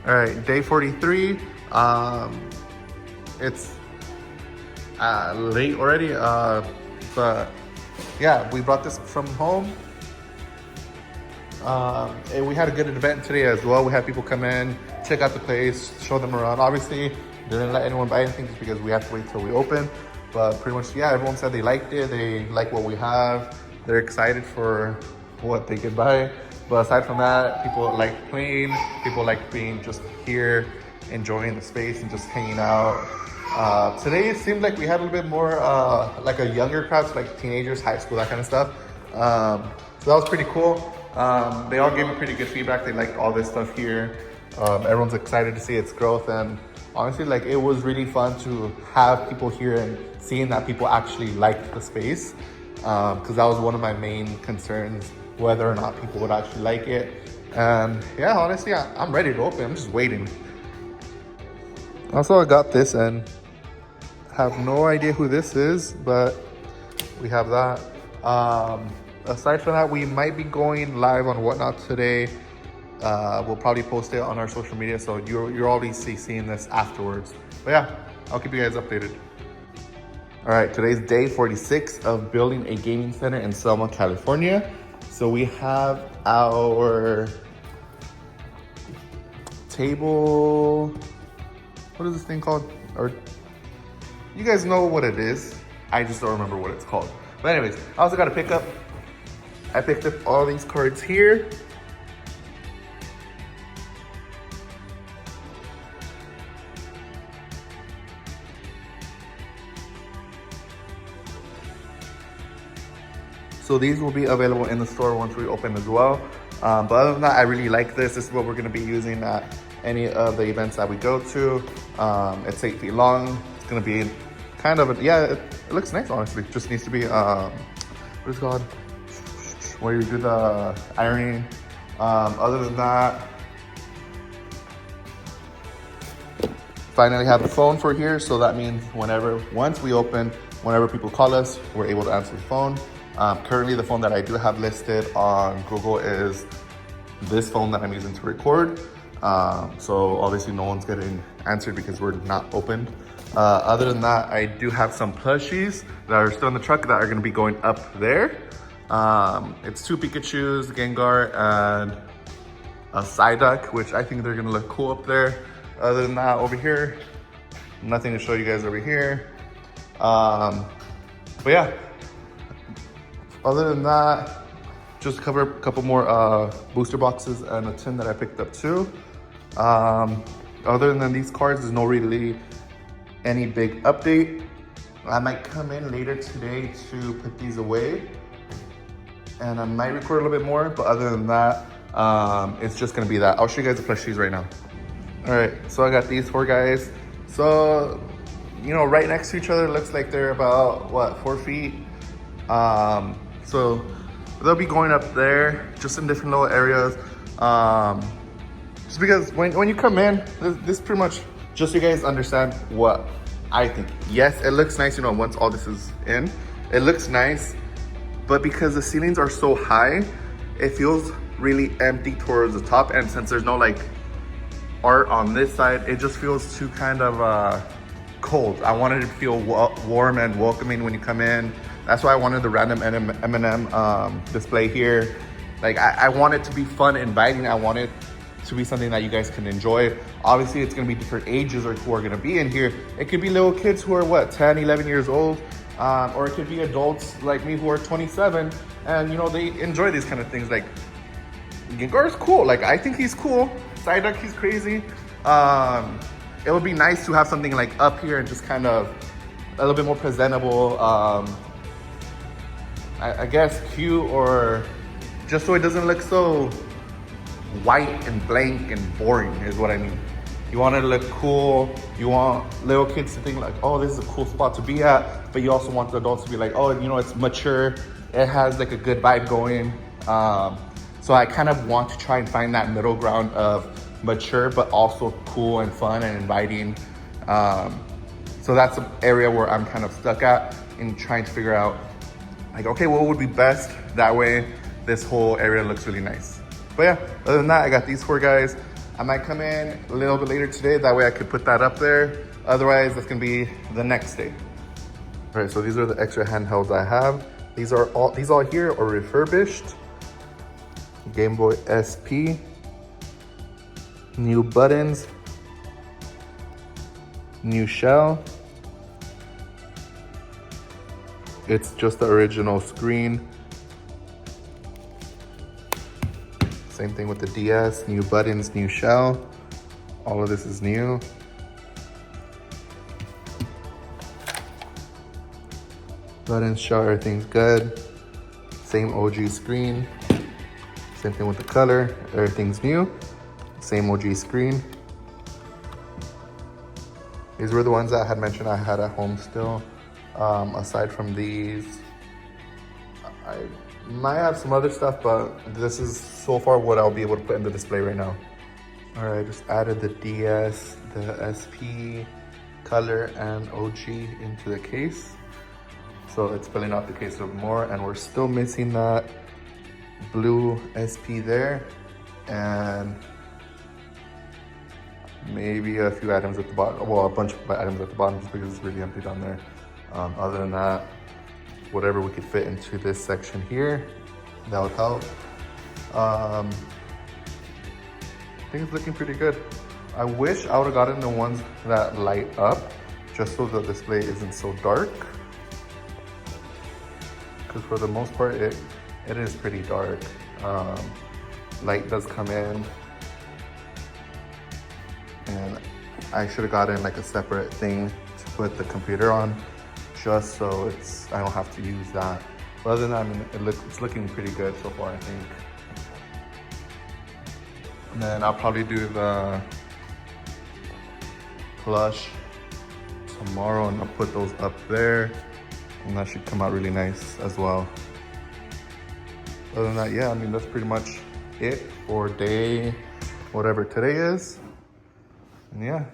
All right, day 43. It's late already, but yeah, we brought this from home. And we had a good event today as well. We had people come in, check out the place, show them around. Obviously, didn't let anyone buy anything just because we have to wait till we open. But pretty much, yeah, everyone said they liked it. They like what we have. They're excited for what they could buy. But aside from that, people like playing. People like being just here, enjoying the space and just hanging out. Today it seemed like we had a little bit more like a younger crowd, so like teenagers, high school, that kind of stuff. So that was pretty cool. They all gave me pretty good feedback. They liked all this stuff here. Everyone's excited to see its growth, and honestly, like, it was really fun to have people here and seeing that people actually liked the space, because that was one of my main concerns, whether or not people would actually like it. And yeah, honestly, I'm ready to open. I'm just waiting. Also, I got this and have no idea who this is, but we have that. Aside from that, we might be going live on Whatnot today. We'll probably post it on our social media, so you're already seeing this afterwards. But yeah, I'll keep you guys updated. All right, today's day 46 of building a gaming center in Selma, California. So we have our table. What is this thing called? Or you guys know what it is. I just don't remember what it's called. But anyways, I also got a pickup. I picked up all these cards here. So these will be available in the store once we open as well. But other than that, I really like this. This is what we're gonna be using at any of the events that we go to. It's 8 feet long. It's gonna be kind of, it looks nice, honestly. It just needs to be, what is it called? Where you do the ironing. Other than that, finally have the phone for here. So that means once we open, whenever people call us, we're able to answer the phone. Currently, the phone that I do have listed on Google is this phone that I'm using to record. So obviously no one's getting answered because we're not open. Other than that, I do have some plushies that are still in the truck that are gonna be going up there. It's 2 Pikachus, Gengar, and a Psyduck, which I think they're gonna look cool up there. Other than that, over here, nothing to show you guys over here. But yeah. Other than that, just cover a couple more booster boxes and a tin that I picked up too. Other than these cards, there's no really any big update. I might come in later today to put these away, and I might record a little bit more, but other than that, it's just gonna be that. I'll show you guys the plushies right now. All right, so I got these 4 guys. So, right next to each other, looks like they're about, 4 feet? So they'll be going up there, just in different little areas. Just because when you come in, this pretty much, just so you guys understand what I think. Yes, it looks nice, once all this is in, it looks nice, but because the ceilings are so high, it feels really empty towards the top. And since there's no like art on this side, it just feels too kind of cold. I wanted it to feel warm and welcoming when you come in. That's why I wanted the random M&M display here. Like, I want it to be fun, inviting. I want it to be something that you guys can enjoy. Obviously, it's gonna be different ages who are gonna be in here. It could be little kids who are 10, 11 years old, or it could be adults like me who are 27, and they enjoy these kind of things. Like, Gengar's cool. Like, I think he's cool. Psyduck, he's crazy. It would be nice to have something like up here and just kind of a little bit more presentable. I guess cute, or just so it doesn't look so white and blank and boring is what I mean. You want it to look cool. You want little kids to think like, oh, this is a cool spot to be at. But you also want the adults to be like, oh, it's mature. It has like a good vibe going. So I kind of want to try and find that middle ground of mature, but also cool and fun and inviting. So that's an area where I'm kind of stuck at in trying to figure out like, okay, what would be best? That way, this whole area looks really nice. But yeah, other than that, I got these 4 guys. I might come in a little bit later today. That way I could put that up there. Otherwise, that's gonna be the next day. All right, so these are the extra handhelds I have. These all here are refurbished. Game Boy SP. New buttons. New shell. It's just the original screen. Same thing with the DS, new buttons, new shell. All of this is new. Buttons, shell, everything's good. Same OG screen. Same thing with the color, everything's new. Same OG screen. These were the ones that I had mentioned I had at home still. Aside from these, I might have some other stuff, but this is so far what I'll be able to put in the display right now. All right, just added the DS, the SP, color, and OG into the case. So it's filling out the case a bit more, and we're still missing that blue SP there, and maybe a few items at the bottom. Well, a bunch of items at the bottom just because it's really empty down there. Other than that, whatever we could fit into this section here, that would help. I think it's looking pretty good. I wish I would have gotten the ones that light up just so the display isn't so dark. Because for the most part, it is pretty dark. Light does come in. And I should have gotten like a separate thing to put the computer on, just so I don't have to use that. But other than that, I mean, it's looking pretty good so far, I think. And then I'll probably do the plush tomorrow, and I'll put those up there, and that should come out really nice as well. Other than that, yeah, I mean, that's pretty much it for day whatever today is. And yeah.